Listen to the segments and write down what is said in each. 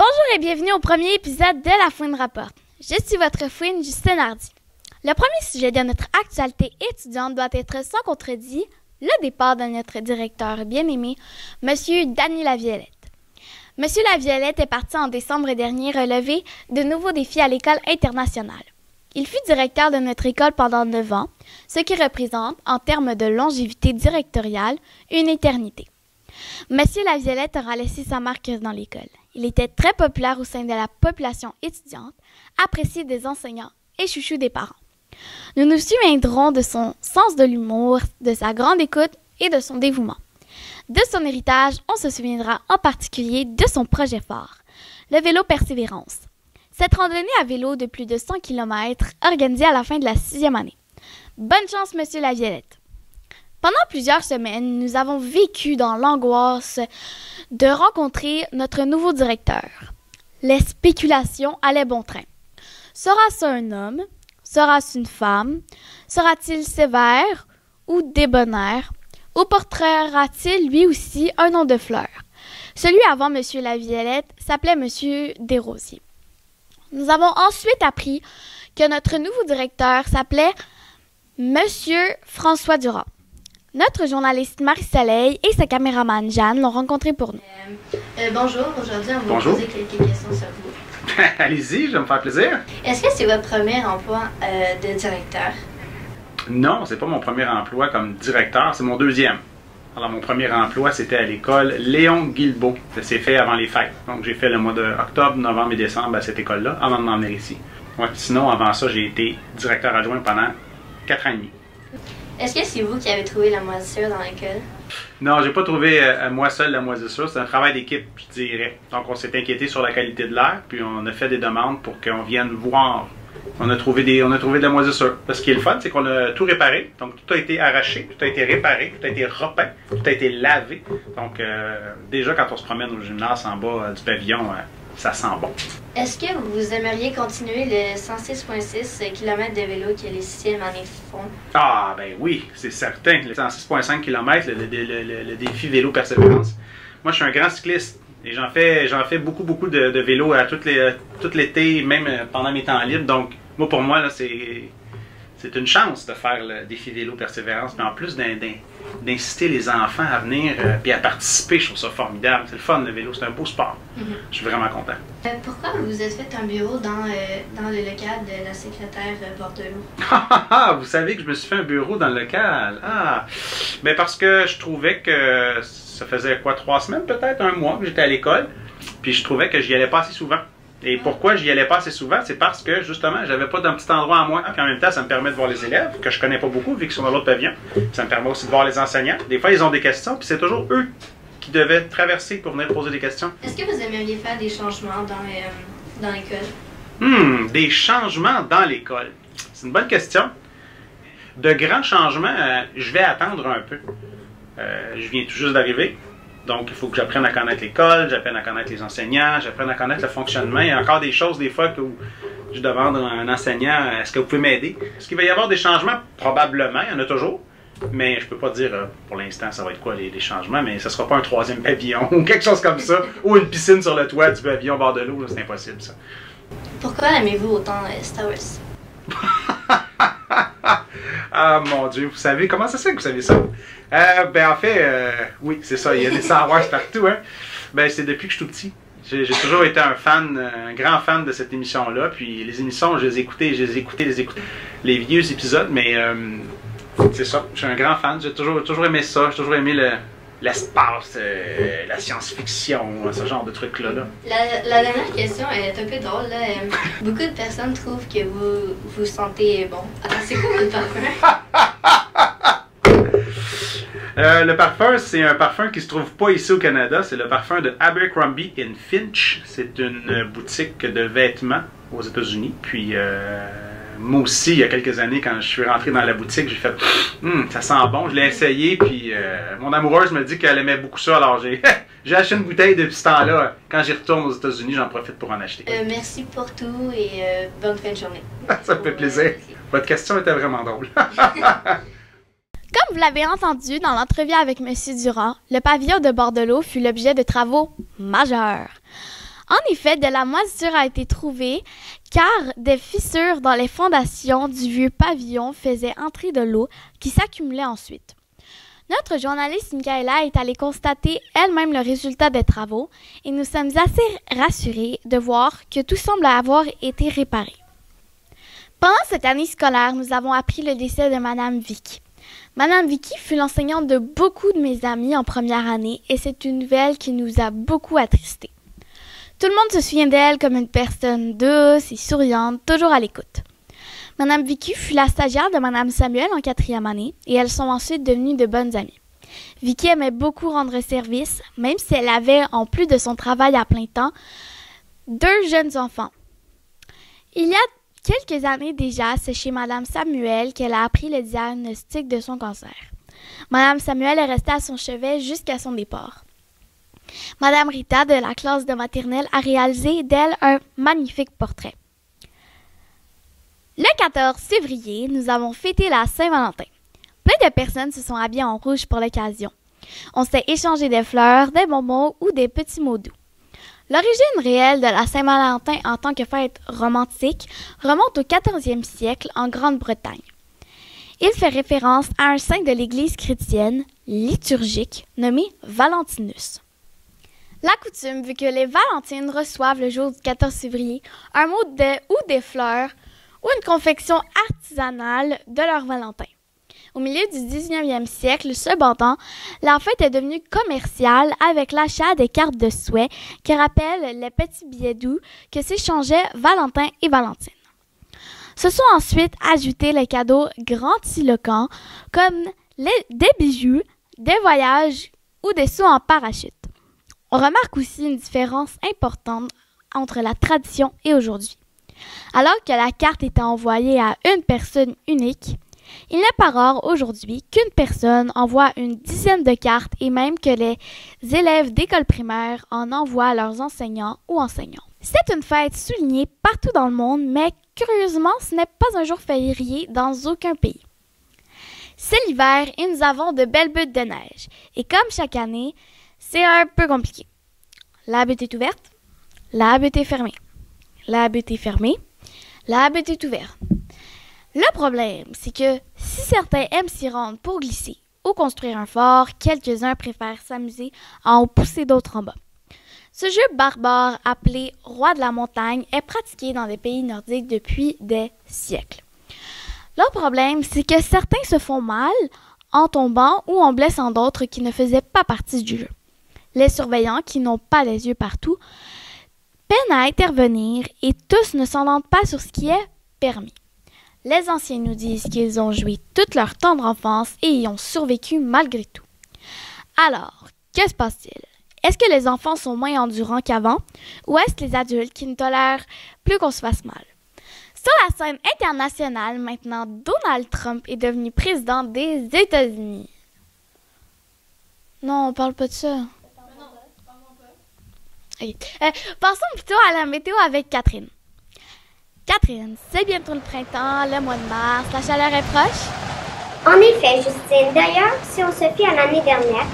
Bonjour et bienvenue au premier épisode de La Fouine rapporte. Je suis votre fouine, Justine Hardy. Le premier sujet de notre actualité étudiante doit être sans contredit le départ de notre directeur bien-aimé, M. Danny Laviolette. M. Laviolette est parti en décembre dernier relever de nouveaux défis à l'école internationale. Il fut directeur de notre école pendant 9 ans, ce qui représente, en termes de longévité directoriale, une éternité. M. Laviolette aura laissé sa marque dans l'école. Il était très populaire au sein de la population étudiante, apprécié des enseignants et chouchou des parents. Nous nous souviendrons de son sens de l'humour, de sa grande écoute et de son dévouement. De son héritage, on se souviendra en particulier de son projet phare, le vélo Persévérance. Cette randonnée à vélo de plus de 100 km organisée à la fin de la 6e année. Bonne chance, M. Laviolette! Pendant plusieurs semaines, nous avons vécu dans l'angoisse de rencontrer notre nouveau directeur. Les spéculations allaient bon train. Sera-ce un homme? Sera-ce une femme? Sera-t-il sévère ou débonnaire? Ou portera-t-il lui aussi un nom de fleur? Celui avant M. Laviolette s'appelait M. Desrosiers. Nous avons ensuite appris que notre nouveau directeur s'appelait M. François Durand. Notre journaliste Marie-Soleil et sa caméraman Jeanne l'ont rencontré pour nous. Bonjour, aujourd'hui on va vous poser quelques questions sur vous. Allez-y, je vais me faire plaisir. Est-ce que c'est votre premier emploi de directeur? Non, c'est pas mon premier emploi comme directeur, c'est mon deuxième. Alors mon premier emploi, c'était à l'école Léon Guilbeault. Ça s'est fait avant les fêtes. Donc j'ai fait le mois d'octobre, novembre et décembre à cette école-là, avant de m'en venir ici. Ouais, sinon, avant ça, j'ai été directeur adjoint pendant 4 ans et demi. Est-ce que c'est vous qui avez trouvé la moisissure dans l'école? Non, j'ai pas trouvé à moi seul la moisissure. C'est un travail d'équipe, je dirais. Donc, on s'est inquiété sur la qualité de l'air, puis on a fait des demandes pour qu'on vienne voir. On a trouvé de la moisissure. Ce qui est le fun, c'est qu'on a tout réparé. Donc, tout a été arraché, tout a été réparé, tout a été repeint, tout a été lavé. Donc, déjà, quand on se promène au gymnase en bas du pavillon, ça sent bon. Est-ce que vous aimeriez continuer le 106,6 km de vélo que les 6e années font? Ah, ben oui, c'est certain. Le 106,5 km, le défi vélo Persévérance. Moi, je suis un grand cycliste et j'en fais beaucoup de vélo à tout l'été, même pendant mes temps libres. Donc, pour moi, là, c'est une chance de faire le défi vélo Persévérance, mais en plus d'inciter les enfants à venir et à participer, je trouve ça formidable. C'est le fun, le vélo, c'est un beau sport. Je suis vraiment content. Pourquoi vous vous êtes fait un bureau dans le local de la secrétaire Bordelot? Vous savez que je me suis fait un bureau dans le local? Ben parce que je trouvais que ça faisait 3 semaines peut-être, 1 mois que j'étais à l'école, puis je trouvais que j'y allais pas assez souvent. Et pourquoi j'y allais pas assez souvent? C'est parce que, justement, j'avais pas d'un petit endroit à moi. Puis en même temps, ça me permet de voir les élèves, que je connais pas beaucoup, vu qu'ils sont dans l'autre pavillon. Ça me permet aussi de voir les enseignants. Des fois, ils ont des questions, puis c'est toujours eux qui devaient traverser pour venir poser des questions. Est-ce que vous aimeriez faire des changements dans l'école? Des changements dans l'école. C'est une bonne question. De grands changements, je vais attendre un peu. Je viens tout juste d'arriver. Donc, il faut que j'apprenne à connaître l'école, j'apprenne à connaître les enseignants, j'apprenne à connaître le fonctionnement. Il y a encore des choses, des fois, que je demande à un enseignant, est-ce que vous pouvez m'aider? Est-ce qu'il va y avoir des changements? Probablement, il y en a toujours. Mais je peux pas dire, pour l'instant, ça va être quoi les changements, mais ce sera pas un 3e pavillon ou quelque chose comme ça, ou une piscine sur le toit du pavillon au bord de l'eau, c'est impossible, ça. Pourquoi aimez-vous autant Star Wars? Ah mon Dieu, vous savez, comment ça se fait que vous savez ça? Ben en fait, oui, c'est ça, il y a des Star Wars partout, hein. Ben c'est depuis que je suis tout petit. J'ai toujours été un grand fan de cette émission-là, puis les émissions, je les écoutais, les vieux épisodes, mais c'est ça, je suis un grand fan, j'ai toujours aimé ça, j'ai toujours aimé l'espace, la science-fiction, ce genre de trucs-là. La dernière question est un peu drôle. Là. Beaucoup de personnes trouvent que vous sentez bon. Attends, c'est quoi votre parfum? Le parfum, c'est un parfum qui se trouve pas ici au Canada. C'est le parfum de Abercrombie & Finch. C'est une boutique de vêtements aux États-Unis. Puis moi aussi, il y a quelques années, quand je suis rentré dans la boutique, j'ai fait ça sent bon. Je l'ai essayé, puis mon amoureuse me dit qu'elle aimait beaucoup ça. Alors j'ai acheté une bouteille depuis ce temps-là. Quand j'y retourne aux États-Unis, j'en profite pour en acheter. Merci pour tout et bonne fin de journée. Ça me fait plaisir. Votre question était vraiment drôle. Comme vous l'avez entendu dans l'entrevue avec M. Durand, le pavillon de Bordelot fut l'objet de travaux majeurs. En effet, de la moisissure a été trouvée car des fissures dans les fondations du vieux pavillon faisaient entrer de l'eau qui s'accumulait ensuite. Notre journaliste Michaela est allée constater elle-même le résultat des travaux et nous sommes assez rassurés de voir que tout semble avoir été réparé. Pendant cette année scolaire, nous avons appris le décès de Madame Vicky. Madame Vicky fut l'enseignante de beaucoup de mes amis en première année et c'est une nouvelle qui nous a beaucoup attristés. Tout le monde se souvient d'elle comme une personne douce et souriante, toujours à l'écoute. Madame Vicky fut la stagiaire de Madame Samuel en 4e année et elles sont ensuite devenues de bonnes amies. Vicky aimait beaucoup rendre service, même si elle avait, en plus de son travail à plein temps, 2 jeunes enfants. Il y a quelques années déjà, c'est chez Madame Samuel qu'elle a appris le diagnostic de son cancer. Madame Samuel est restée à son chevet jusqu'à son départ. Madame Rita, de la classe de maternelle, a réalisé d'elle un magnifique portrait. Le 14 février, nous avons fêté la Saint-Valentin. Plein de personnes se sont habillées en rouge pour l'occasion. On s'est échangé des fleurs, des bonbons ou des petits mots doux. L'origine réelle de la Saint-Valentin en tant que fête romantique remonte au 14e siècle en Grande-Bretagne. Il fait référence à un saint de l'Église chrétienne liturgique nommé Valentinus. La coutume veut que les Valentines reçoivent le jour du 14 février un mot ou des fleurs ou une confection artisanale de leur Valentin. Au milieu du 19e siècle, cependant, la fête est devenue commerciale avec l'achat des cartes de souhait qui rappellent les petits billets doux que s'échangeaient Valentin et Valentine. Se sont ensuite ajoutés les cadeaux grandiloquents comme des bijoux, des voyages ou des sauts en parachute. On remarque aussi une différence importante entre la tradition et aujourd'hui. Alors que la carte était envoyée à une personne unique, il n'est pas rare aujourd'hui qu'une personne envoie une dizaine de cartes et même que les élèves d'école primaire en envoient à leurs enseignants ou enseignants. C'est une fête soulignée partout dans le monde, mais curieusement, ce n'est pas un jour férié dans aucun pays. C'est l'hiver et nous avons de belles buttes de neige. Et comme chaque année, c'est un peu compliqué. La butte est ouverte, la butte est fermée. La butte est fermée, la butte est ouverte. Le problème, c'est que si certains aiment s'y rendre pour glisser ou construire un fort, quelques-uns préfèrent s'amuser à en pousser d'autres en bas. Ce jeu barbare appelé Roi de la montagne est pratiqué dans les pays nordiques depuis des siècles. Le problème, c'est que certains se font mal en tombant ou en blessant d'autres qui ne faisaient pas partie du jeu. Les surveillants, qui n'ont pas les yeux partout, peinent à intervenir et tous ne s'entendent pas sur ce qui est permis. Les anciens nous disent qu'ils ont joué toute leur tendre enfance et y ont survécu malgré tout. Alors, que se passe-t-il? Est-ce que les enfants sont moins endurants qu'avant ou est-ce les adultes qui ne tolèrent plus qu'on se fasse mal? Sur la scène internationale, maintenant, Donald Trump est devenu président des États-Unis. Non, on parle pas de ça. Okay. Passons plutôt à la météo avec Catherine. Catherine, c'est bientôt le printemps, le mois de mars, la chaleur est proche? En effet, Justine. D'ailleurs, si on se fie à l'année dernière,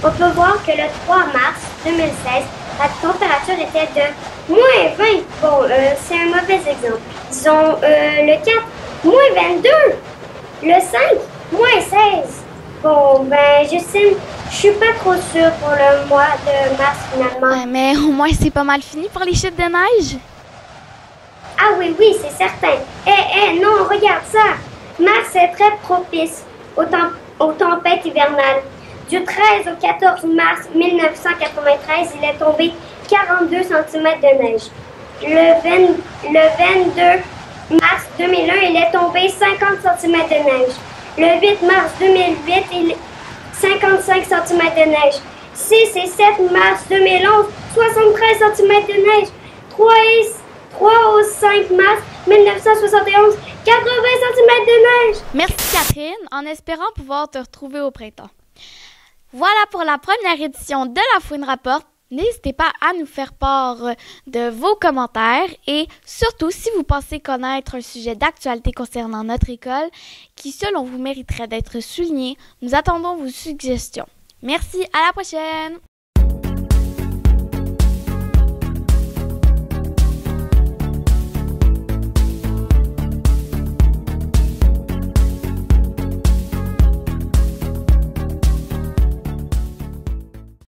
on peut voir que le 3 mars 2016, la température était de moins 20. Bon, c'est un mauvais exemple. Disons, le 4, moins 22. Le 5, moins 16. Bon, ben, Justine, je suis pas trop sûre pour le mois de mars finalement. Ouais, mais au moins c'est pas mal fini pour les chutes de neige. Ah oui, c'est certain. Non, regarde ça. Mars est très propice aux tempêtes hivernales. Du 13 au 14 mars 1993, il est tombé 42 cm de neige. Le 22 mars 2001, il est tombé 50 cm de neige. Le 8 mars 2008, il est 55 cm de neige. 6 et 7 mars 2011, 73 cm de neige. 3 au 5 mars 1971, 80 cm de neige. Merci Catherine, en espérant pouvoir te retrouver au printemps. Voilà pour la première édition de La Fouine Rapporte. N'hésitez pas à nous faire part de vos commentaires et surtout si vous pensez connaître un sujet d'actualité concernant notre école qui selon vous mériterait d'être souligné, nous attendons vos suggestions. Merci, à la prochaine!